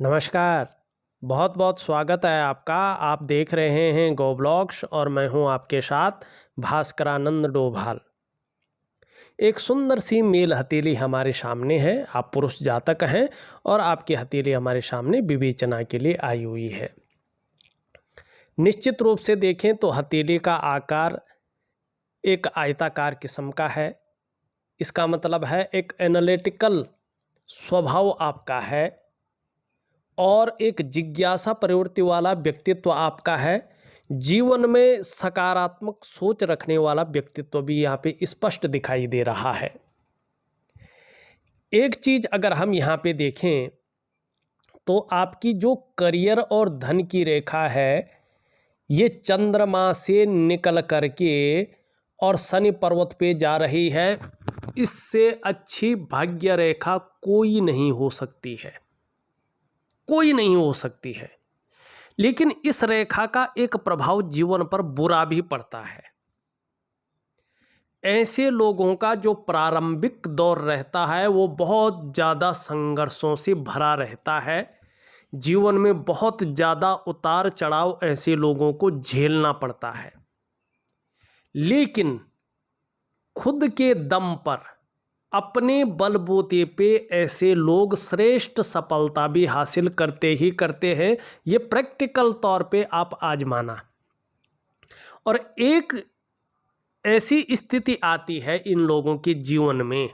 नमस्कार। बहुत बहुत स्वागत है आपका। आप देख रहे हैं गो ब्लॉग्स और मैं हूं आपके साथ भास्करानंद डोभाल। एक सुंदर सी मेल हथेली हमारे सामने है। आप पुरुष जातक हैं और आपकी हथेली हमारे सामने विवेचना के लिए आई हुई है। निश्चित रूप से देखें तो हथेली का आकार एक आयताकार किस्म का है। इसका मतलब है एक एनालिटिकल स्वभाव आपका है और एक जिज्ञासा प्रवृत्ति वाला व्यक्तित्व आपका है। जीवन में सकारात्मक सोच रखने वाला व्यक्तित्व भी यहाँ पे स्पष्ट दिखाई दे रहा है। एक चीज अगर हम यहाँ पे देखें तो आपकी जो करियर और धन की रेखा है ये चंद्रमा से निकल करके और शनि पर्वत पे जा रही है। इससे अच्छी भाग्य रेखा कोई नहीं हो सकती है, कोई नहीं हो सकती है। लेकिन इस रेखा का एक प्रभाव जीवन पर बुरा भी पड़ता है। ऐसे लोगों का जो प्रारंभिक दौर रहता है वो बहुत ज़्यादा संघर्षों से भरा रहता है। जीवन में बहुत ज़्यादा उतार चढ़ाव ऐसे लोगों को झेलना पड़ता है। लेकिन खुद के दम पर अपने बलबूते पे ऐसे लोग श्रेष्ठ सफलता भी हासिल करते ही करते हैं। ये प्रैक्टिकल तौर पे आप आजमाना। और एक ऐसी स्थिति आती है इन लोगों के जीवन में,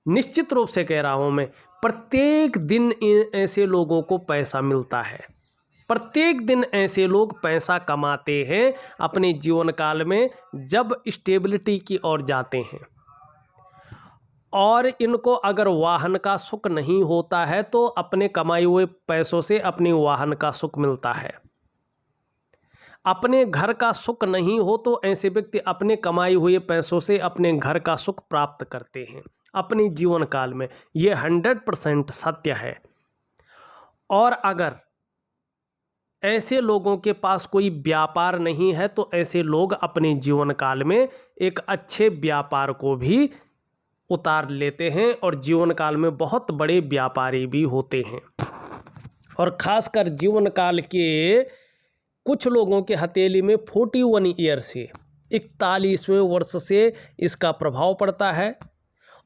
निश्चित रूप से कह रहा हूं मैं, प्रत्येक दिन ऐसे लोगों को पैसा मिलता है। प्रत्येक दिन ऐसे लोग पैसा कमाते हैं अपने जीवन काल में जब स्टेबिलिटी की ओर जाते हैं। और इनको अगर वाहन का सुख नहीं होता है तो अपने कमाए हुए पैसों से अपने वाहन का सुख मिलता है। अपने घर का सुख नहीं हो तो ऐसे व्यक्ति अपने कमाए हुए पैसों से अपने घर का सुख प्राप्त करते हैं अपने जीवन काल में। ये 100% सत्य है। और अगर ऐसे लोगों के पास कोई व्यापार नहीं है तो ऐसे लोग अपने जीवन काल में एक अच्छे व्यापार को भी उतार लेते हैं और जीवन काल में बहुत बड़े व्यापारी भी होते हैं। और खासकर जीवन काल के कुछ लोगों के हथेली में 41 ईयर से 41वें वर्ष से इसका प्रभाव पड़ता है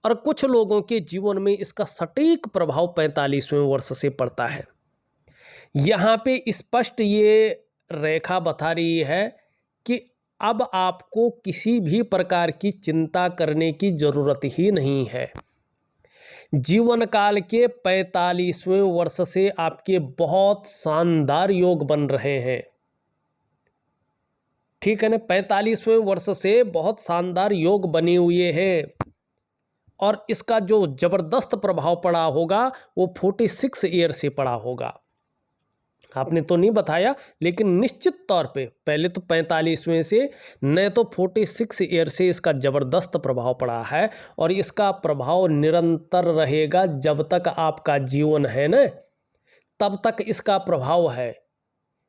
और कुछ लोगों के जीवन में इसका सटीक प्रभाव 45वें वर्ष से पड़ता है। यहाँ पे स्पष्ट ये रेखा बता रही है कि अब आपको किसी भी प्रकार की चिंता करने की जरूरत ही नहीं है। जीवन काल के 45वें वर्ष से आपके बहुत शानदार योग बन रहे हैं। ठीक है ना, 45वें वर्ष से बहुत शानदार योग बने हुए हैं और इसका जो जबरदस्त प्रभाव पड़ा होगा वो 46 ईयर से पड़ा होगा। आपने तो नहीं बताया लेकिन निश्चित तौर पे पहले तो 45वें से न तो 46 ईयर से इसका ज़बरदस्त प्रभाव पड़ा है और इसका प्रभाव निरंतर रहेगा जब तक आपका जीवन है न, तब तक इसका प्रभाव है।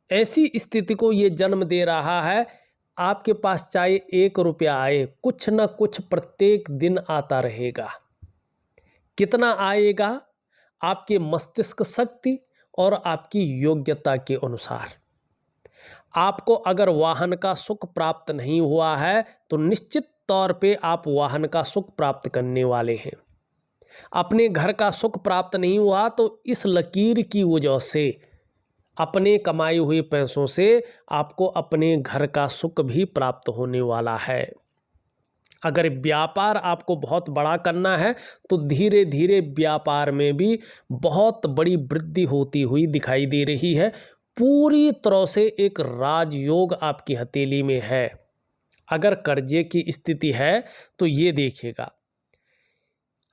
ऐसी स्थिति को ये जन्म दे रहा है आपके पास चाहे 1 रुपया आए, कुछ न कुछ प्रत्येक दिन आता रहेगा। कितना आएगा? आपके मस्तिष्क शक्ति और आपकी योग्यता के अनुसार। आपको अगर वाहन का सुख प्राप्त नहीं हुआ है तो निश्चित तौर पे आप वाहन का सुख प्राप्त करने वाले हैं। अपने घर का सुख प्राप्त नहीं हुआ तो इस लकीर की वजह से अपने कमाए हुए पैसों से आपको अपने घर का सुख भी प्राप्त होने वाला है। अगर व्यापार आपको बहुत बड़ा करना है तो धीरे धीरे व्यापार में भी बहुत बड़ी वृद्धि होती हुई दिखाई दे रही है। पूरी तरह से एक राजयोग आपकी हथेली में है। अगर कर्जे की स्थिति है तो ये देखिएगा,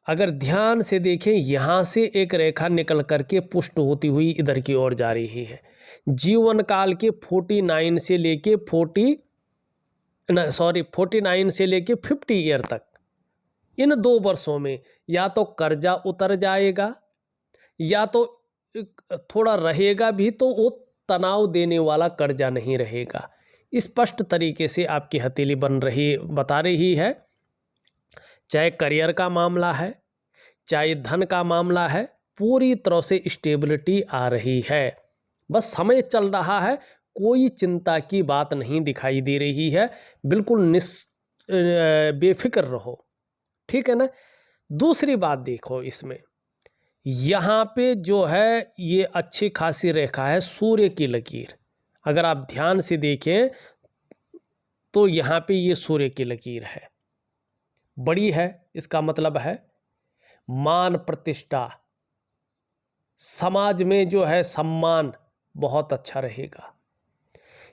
अगर ध्यान से देखें यहाँ से एक रेखा निकल करके पुष्ट होती हुई इधर की ओर जा रही है। जीवन काल के 49 से लेके 49 से लेके 50 ईयर तक, इन 2 वर्षों में या तो कर्जा उतर जाएगा या तो थोड़ा रहेगा भी तो वो तनाव देने वाला कर्जा नहीं रहेगा। स्पष्ट तरीके से आपकी हथेली बता रही है। चाहे करियर का मामला है, चाहे धन का मामला है, पूरी तरह से स्टेबिलिटी आ रही है। बस समय चल रहा है, कोई चिंता की बात नहीं दिखाई दे रही है। बिल्कुल बेफिक्र रहो, ठीक है ना। दूसरी बात देखो, इसमें यहाँ पे जो है ये अच्छी खासी रेखा है सूर्य की लकीर। अगर आप ध्यान से देखें तो यहाँ पे ये सूर्य की लकीर है, बड़ी है। इसका मतलब है मान प्रतिष्ठा, समाज में जो है सम्मान बहुत अच्छा रहेगा।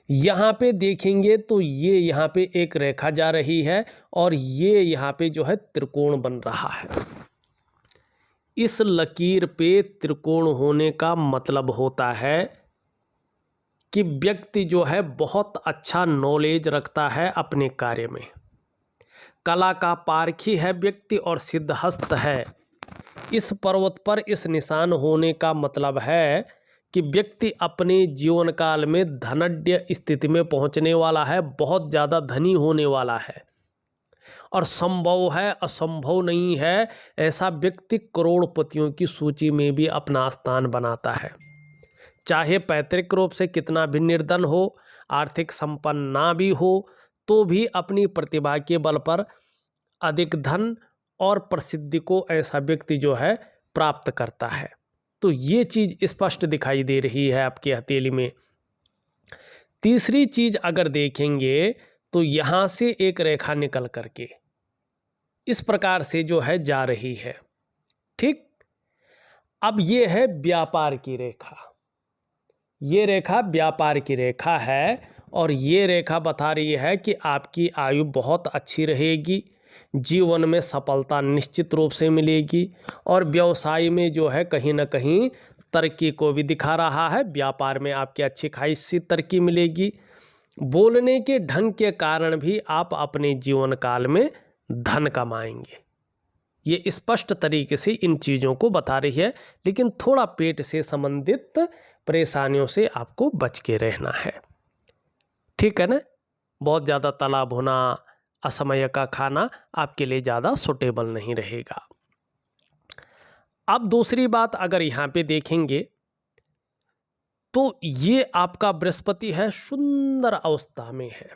यहाँ पे देखेंगे तो ये यहाँ पे एक रेखा जा रही है और ये यहाँ पे जो है त्रिकोण बन रहा है। इस लकीर पे त्रिकोण होने का मतलब होता है कि व्यक्ति जो है बहुत अच्छा नॉलेज रखता है अपने कार्य में, कला का पारखी है व्यक्ति और सिद्धहस्त है। इस पर्वत पर इस निशान होने का मतलब है कि व्यक्ति अपने जीवन काल में धनाढ्य स्थिति में पहुंचने वाला है, बहुत ज़्यादा धनी होने वाला है और संभव है, असंभव नहीं है, ऐसा व्यक्ति करोड़पतियों की सूची में भी अपना स्थान बनाता है। चाहे पैतृक रूप से कितना भी निर्धन हो, आर्थिक संपन्न ना भी हो, तो भी अपनी प्रतिभा के बल पर अधिक धन और प्रसिद्धि को ऐसा व्यक्ति जो है प्राप्त करता है। तो ये चीज़ स्पष्ट दिखाई दे रही है आपकी हथेली में। तीसरी चीज़ अगर देखेंगे तो यहाँ से एक रेखा निकल करके इस प्रकार से जो है जा रही है, ठीक। अब ये है व्यापार की रेखा, ये रेखा व्यापार की रेखा है और ये रेखा बता रही है कि आपकी आयु बहुत अच्छी रहेगी, जीवन में सफलता निश्चित रूप से मिलेगी और व्यवसाय में जो है कहीं ना कहीं तरक्की को भी दिखा रहा है। व्यापार में आपकी अच्छी खासी तरक्की मिलेगी। बोलने के ढंग के कारण भी आप अपने जीवन काल में धन कमाएंगे। ये स्पष्ट तरीके से इन चीज़ों को बता रही है, लेकिन थोड़ा पेट से संबंधित परेशानियों से आपको बच के रहना है, ठीक है ना। बहुत ज़्यादा तला भुना, असमय का खाना आपके लिए ज़्यादा सूटेबल नहीं रहेगा। अब दूसरी बात अगर यहाँ पे देखेंगे तो ये आपका बृहस्पति है, सुंदर अवस्था में है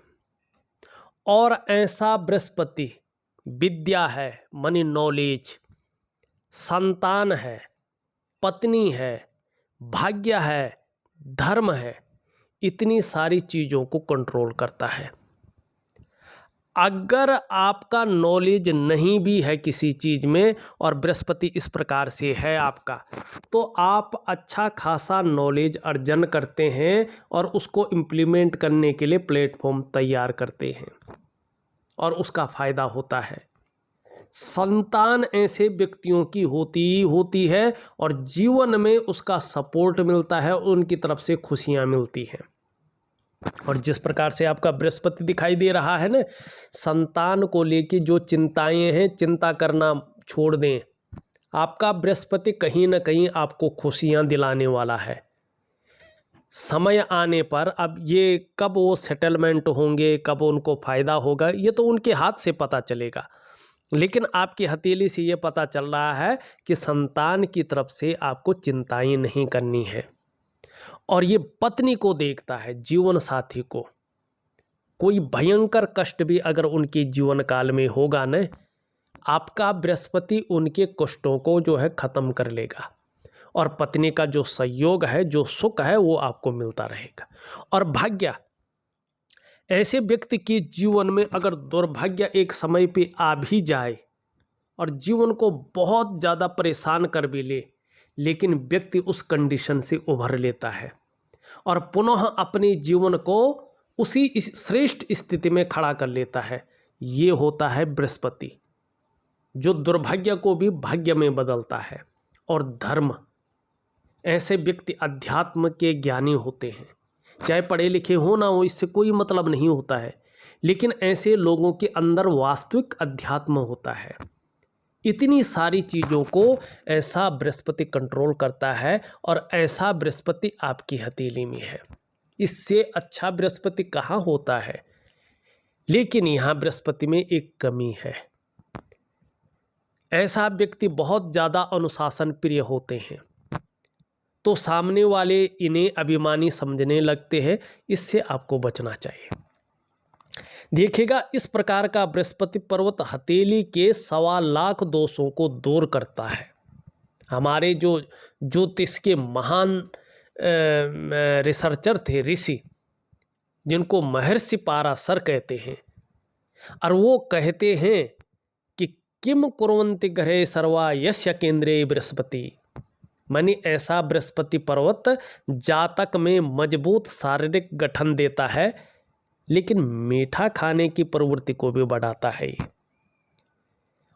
और ऐसा बृहस्पति विद्या है, मनी नॉलेज, संतान है, पत्नी है, भाग्य है, धर्म है, इतनी सारी चीज़ों को कंट्रोल करता है। अगर आपका नॉलेज नहीं भी है किसी चीज़ में और बृहस्पति इस प्रकार से है आपका, तो आप अच्छा खासा नॉलेज अर्जन करते हैं और उसको इम्प्लीमेंट करने के लिए प्लेटफॉर्म तैयार करते हैं और उसका फ़ायदा होता है। संतान ऐसे व्यक्तियों की होती है और जीवन में उसका सपोर्ट मिलता है, उनकी तरफ से खुशियाँ मिलती हैं। और जिस प्रकार से आपका बृहस्पति दिखाई दे रहा है ना, संतान को लेके जो चिंताएं हैं, चिंता करना छोड़ दें। आपका बृहस्पति कहीं ना कहीं आपको खुशियां दिलाने वाला है। समय आने पर अब ये कब वो सेटलमेंट होंगे, कब उनको फ़ायदा होगा, ये तो उनके हाथ से पता चलेगा। लेकिन आपकी हथेली से ये पता चल रहा है कि संतान की तरफ से आपको चिंताएं नहीं करनी है। और ये पत्नी को देखता है, जीवन साथी को। कोई भयंकर कष्ट भी अगर उनके जीवन काल में होगा न, आपका बृहस्पति उनके कष्टों को जो है ख़त्म कर लेगा और पत्नी का जो सहयोग है, जो सुख है, वो आपको मिलता रहेगा। और भाग्य, ऐसे व्यक्ति के जीवन में अगर दुर्भाग्य एक समय पे आ भी जाए और जीवन को बहुत ज़्यादा परेशान कर भी ले, लेकिन व्यक्ति उस कंडीशन से उभर लेता है और पुनः अपने जीवन को उसी श्रेष्ठ स्थिति में खड़ा कर लेता है। ये होता है बृहस्पति, जो दुर्भाग्य को भी भाग्य में बदलता है। और धर्म, ऐसे व्यक्ति अध्यात्म के ज्ञानी होते हैं, चाहे पढ़े लिखे हो ना हो, इससे कोई मतलब नहीं होता है, लेकिन ऐसे लोगों के अंदर वास्तविक अध्यात्म होता है। इतनी सारी चीज़ों को ऐसा बृहस्पति कंट्रोल करता है और ऐसा बृहस्पति आपकी हथेली में है। इससे अच्छा बृहस्पति कहाँ होता है। लेकिन यहाँ बृहस्पति में एक कमी है। ऐसा व्यक्ति बहुत ज़्यादा अनुशासन प्रिय होते हैं, तो सामने वाले इन्हें अभिमानी समझने लगते हैं, इससे आपको बचना चाहिए। देखिएगा, इस प्रकार का बृहस्पति पर्वत हथेली के 1.25 लाख दोषों को दूर करता है। हमारे जो ज्योतिष के महान रिसर्चर थे, ऋषि, जिनको महर्षि पाराशर कहते हैं, और वो कहते हैं कि किम कुर्वन्ति ग्रहे सर्वा यस्य केंद्रे बृहस्पति, मानी ऐसा बृहस्पति पर्वत जातक में मजबूत शारीरिक गठन देता है, लेकिन मीठा खाने की प्रवृत्ति को भी बढ़ाता है।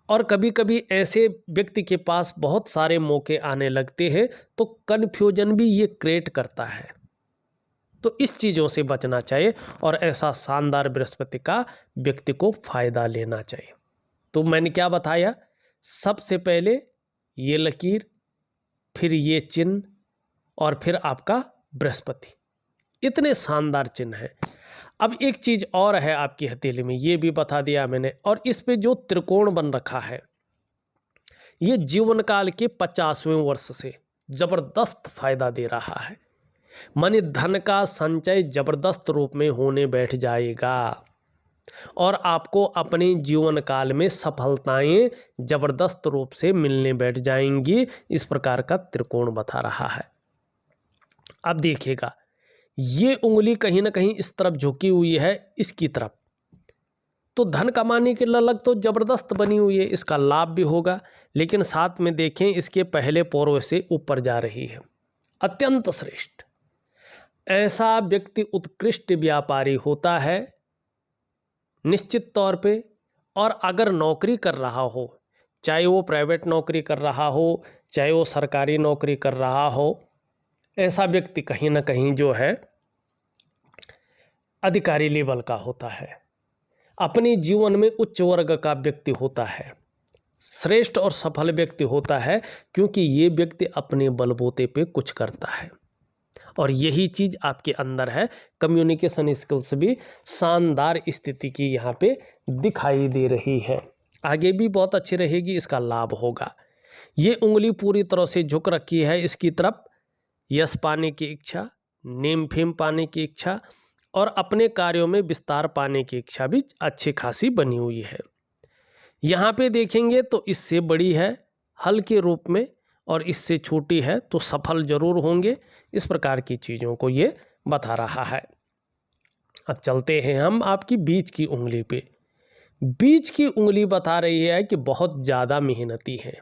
और कभी कभी ऐसे व्यक्ति के पास बहुत सारे मौके आने लगते हैं, तो कन्फ्यूजन भी ये क्रिएट करता है। तो इस चीज़ों से बचना चाहिए और ऐसा शानदार बृहस्पति का व्यक्ति को फायदा लेना चाहिए। तो मैंने क्या बताया, सबसे पहले ये लकीर, फिर ये चिन्ह, और फिर आपका बृहस्पति, इतने शानदार चिन्ह हैं। अब एक चीज़ और है आपकी हथेली में, ये भी बता दिया मैंने। और इस पे जो त्रिकोण बन रखा है, ये जीवन काल के 50वें वर्ष से जबरदस्त फायदा दे रहा है। माने धन का संचय जबरदस्त रूप में होने बैठ जाएगा और आपको अपने जीवन काल में सफलताएं जबरदस्त रूप से मिलने बैठ जाएंगी। इस प्रकार का त्रिकोण बता रहा है। अब देखिएगा, ये उंगली कहीं ना कहीं इस तरफ झुकी हुई है, इसकी तरफ, तो धन कमाने की ललक तो जबरदस्त बनी हुई है, इसका लाभ भी होगा। लेकिन साथ में देखें, इसके पहले पोरों से ऊपर जा रही है, अत्यंत श्रेष्ठ। ऐसा व्यक्ति उत्कृष्ट व्यापारी होता है निश्चित तौर पे। और अगर नौकरी कर रहा हो, चाहे वो प्राइवेट नौकरी कर रहा हो, चाहे वो सरकारी नौकरी कर रहा हो, ऐसा व्यक्ति कहीं ना कहीं जो है अधिकारी लेवल का होता है, अपने जीवन में उच्च वर्ग का व्यक्ति होता है, श्रेष्ठ और सफल व्यक्ति होता है, क्योंकि ये व्यक्ति अपने बलबूते पे कुछ करता है। और यही चीज़ आपके अंदर है। कम्युनिकेशन स्किल्स भी शानदार स्थिति की यहाँ पे दिखाई दे रही है, आगे भी बहुत अच्छी रहेगी, इसका लाभ होगा। ये उंगली पूरी तरह से झुक रखी है इसकी तरफ, यश पाने की इच्छा, नेम फेम पाने की इच्छा और अपने कार्यों में विस्तार पाने की इच्छा भी अच्छी खासी बनी हुई है। यहाँ पे देखेंगे तो इससे बड़ी है हल्के रूप में, और इससे छोटी है तो सफल जरूर होंगे। इस प्रकार की चीज़ों को ये बता रहा है। अब चलते हैं हम आपकी बीच की उंगली पे। बीच की उंगली बता रही है कि बहुत ज़्यादा मेहनती हैं,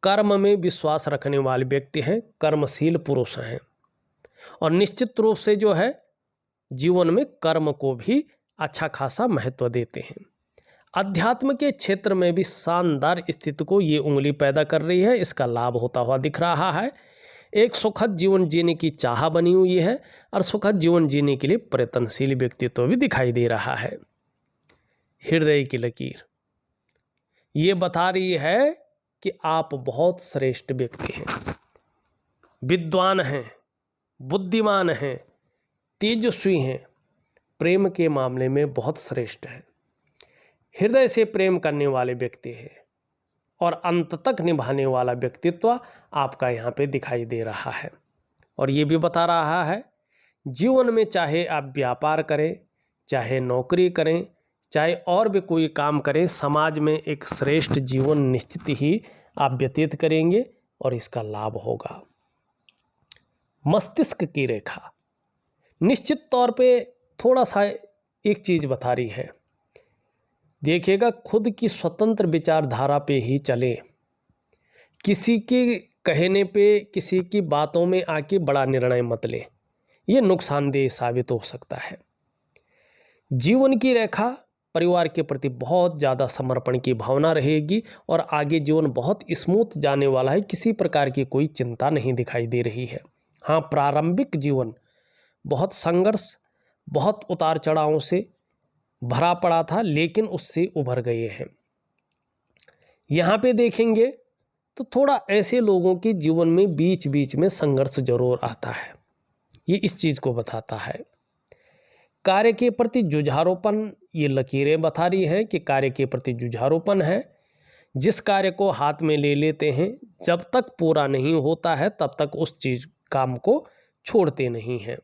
कर्म में विश्वास रखने वाले व्यक्ति हैं, कर्मशील पुरुष हैं, और निश्चित रूप से जो है जीवन में कर्म को भी अच्छा खासा महत्व देते हैं। अध्यात्म के क्षेत्र में भी शानदार स्थिति को ये उंगली पैदा कर रही है, इसका लाभ होता हुआ दिख रहा है। एक सुखद जीवन जीने की चाह बनी हुई है और सुखद जीवन जीने के लिए प्रयत्नशील व्यक्तित्व भी दिखाई दे रहा है। हृदय की लकीर ये बता रही है कि आप बहुत श्रेष्ठ व्यक्ति हैं, विद्वान हैं, बुद्धिमान हैं, तेजस्वी हैं, प्रेम के मामले में बहुत श्रेष्ठ हैं, हृदय से प्रेम करने वाले व्यक्ति हैं और अंत तक निभाने वाला व्यक्तित्व आपका यहाँ पे दिखाई दे रहा है। और ये भी बता रहा है जीवन में चाहे आप व्यापार करें, चाहे नौकरी करें, चाहे और भी कोई काम करें, समाज में एक श्रेष्ठ जीवन निश्चित ही आप व्यतीत करेंगे और इसका लाभ होगा। मस्तिष्क की रेखा निश्चित तौर पे थोड़ा सा एक चीज़ बता रही है, देखिएगा खुद की स्वतंत्र विचारधारा पे ही चले, किसी के कहने पे, किसी की बातों में आके बड़ा निर्णय मत ले, ये नुकसानदेह साबित हो सकता है। जीवन की रेखा परिवार के प्रति बहुत ज़्यादा समर्पण की भावना रहेगी और आगे जीवन बहुत स्मूथ जाने वाला है, किसी प्रकार की कोई चिंता नहीं दिखाई दे रही है। हाँ, प्रारंभिक जीवन बहुत संघर्ष, बहुत उतार चढ़ावों से भरा पड़ा था, लेकिन उससे उभर गए हैं। यहाँ पे देखेंगे तो थोड़ा ऐसे लोगों के जीवन में बीच बीच में संघर्ष जरूर आता है, ये इस चीज़ को बताता है। कार्य के प्रति जुझारूपन, ये लकीरें बता रही हैं कि कार्य के प्रति जुझारूपन है। जिस कार्य को हाथ में ले लेते हैं, जब तक पूरा नहीं होता है तब तक उस चीज काम को छोड़ते नहीं हैं।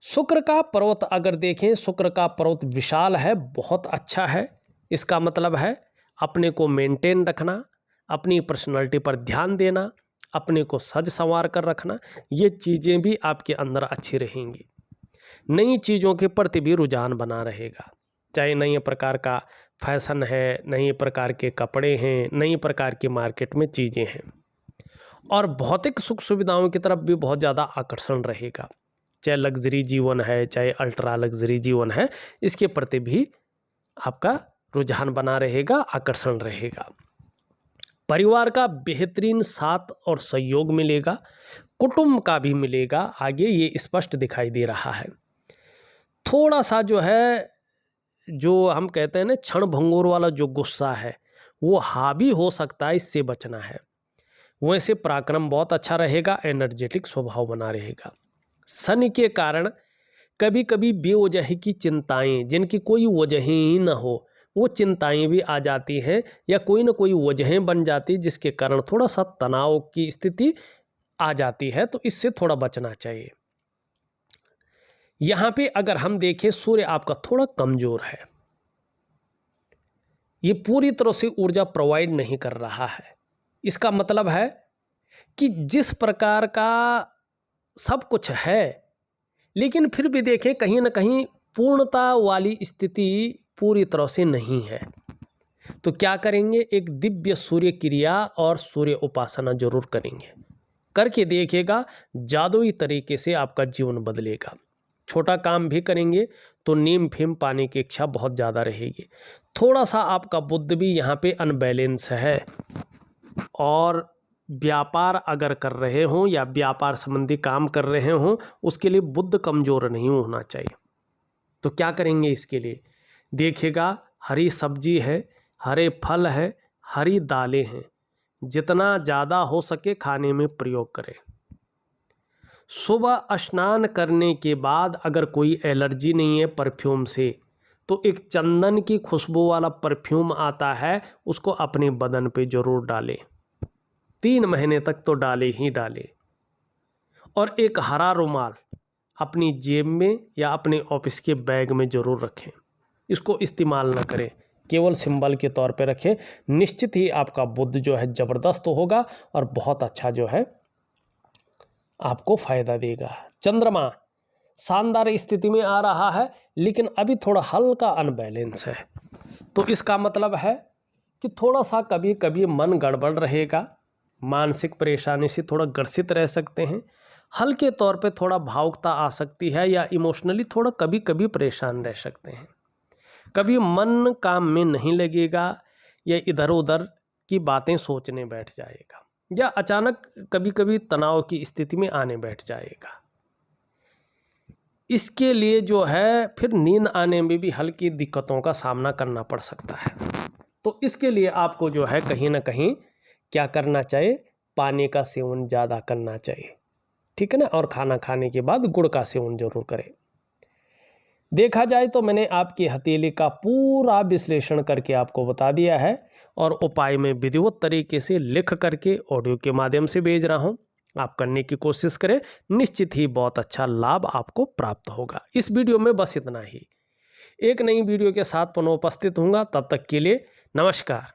शुक्र का पर्वत अगर देखें, शुक्र का पर्वत विशाल है, बहुत अच्छा है। इसका मतलब है अपने को मेंटेन रखना, अपनी पर्सनालिटी पर ध्यान देना, अपने को सज संवार कर रखना, ये चीज़ें भी आपके अंदर अच्छी रहेंगी। नई चीज़ों के प्रति भी रुझान बना रहेगा, चाहे नए प्रकार का फैशन है, नए प्रकार के कपड़े हैं, नई प्रकार की मार्केट में चीज़ें हैं। और भौतिक सुख सुविधाओं की तरफ भी बहुत ज़्यादा आकर्षण रहेगा, चाहे लग्जरी जीवन है, चाहे अल्ट्रा लग्जरी जीवन है, इसके प्रति भी आपका रुझान बना रहेगा, आकर्षण रहेगा। परिवार का बेहतरीन साथ और सहयोग मिलेगा, कुटुंब का भी मिलेगा, आगे ये स्पष्ट दिखाई दे रहा है। थोड़ा सा जो है, जो हम कहते हैं ना क्षण भंगुर वाला जो गुस्सा है वो हावी हो सकता है, इससे बचना है। वैसे पराक्रम बहुत अच्छा रहेगा, एनर्जेटिक स्वभाव बना रहेगा। शनि के कारण कभी कभी बेवजह की चिंताएं, जिनकी कोई वजह ही न हो, वो चिंताएं भी आ जाती हैं या कोई ना कोई वजहें बन जाती, जिसके कारण थोड़ा सा तनाव की स्थिति आ जाती है, तो इससे थोड़ा बचना चाहिए। यहाँ पे अगर हम देखें, सूर्य आपका थोड़ा कमजोर है, ये पूरी तरह से ऊर्जा प्रोवाइड नहीं कर रहा है। इसका मतलब है कि जिस प्रकार का सब कुछ है, लेकिन फिर भी देखें कहीं ना कहीं पूर्णता वाली स्थिति पूरी तरह से नहीं है। तो क्या करेंगे, एक दिव्य सूर्य क्रिया और सूर्य उपासना जरूर करेंगे, करके देखिएगा, जादुई तरीके से आपका जीवन बदलेगा। छोटा काम भी करेंगे तो नीम फीम पाने की इच्छा बहुत ज़्यादा रहेगी। थोड़ा सा आपका बुद्ध भी यहाँ पे अनबैलेंस है, और व्यापार अगर कर रहे हों या व्यापार संबंधी काम कर रहे हों, उसके लिए बुद्ध कमज़ोर नहीं होना चाहिए। तो क्या करेंगे इसके लिए, देखिएगा, हरी सब्जी है, हरे फल है, हरी दालें हैं, जितना ज़्यादा हो सके खाने में प्रयोग करें। सुबह स्नान करने के बाद अगर कोई एलर्जी नहीं है परफ्यूम से, तो एक चंदन की खुशबू वाला परफ्यूम आता है, उसको अपने बदन पे जरूर डालें। 3 महीने तक तो डाले ही डाले। और एक हरा रुमाल अपनी जेब में या अपने ऑफिस के बैग में ज़रूर रखें। इसको इस्तेमाल न करें, केवल सिंबल के तौर पे रखें। निश्चित ही आपका बुद्ध जो है ज़बरदस्त होगा और बहुत अच्छा जो है आपको फ़ायदा देगा। चंद्रमा शानदार स्थिति में आ रहा है, लेकिन अभी थोड़ा हल्का अनबैलेंस है। तो इसका मतलब है कि थोड़ा सा कभी कभी मन गड़बड़ रहेगा, मानसिक परेशानी से थोड़ा ग्रसित रह सकते हैं, हल्के तौर पे थोड़ा भावुकता आ सकती है, या इमोशनली थोड़ा कभी कभी परेशान रह सकते हैं। कभी मन काम में नहीं लगेगा, या इधर उधर की बातें सोचने बैठ जाएगा, या अचानक कभी कभी तनाव की स्थिति में आने बैठ जाएगा। इसके लिए जो है फिर नींद आने में भी हल्की दिक्कतों का सामना करना पड़ सकता है। तो इसके लिए आपको जो है कहीं ना कहीं क्या करना चाहिए, पानी का सेवन ज़्यादा करना चाहिए, ठीक है ना। और खाना खाने के बाद गुड़ का सेवन जरूर करें। देखा जाए तो मैंने आपकी हथेली का पूरा विश्लेषण करके आपको बता दिया है, और उपाय में विधिवत तरीके से लिख करके ऑडियो के माध्यम से भेज रहा हूँ। आप करने की कोशिश करें, निश्चित ही बहुत अच्छा लाभ आपको प्राप्त होगा। इस वीडियो में बस इतना ही। एक नई वीडियो के साथ पुनः उपस्थित होऊंगा, तब तक के लिए नमस्कार।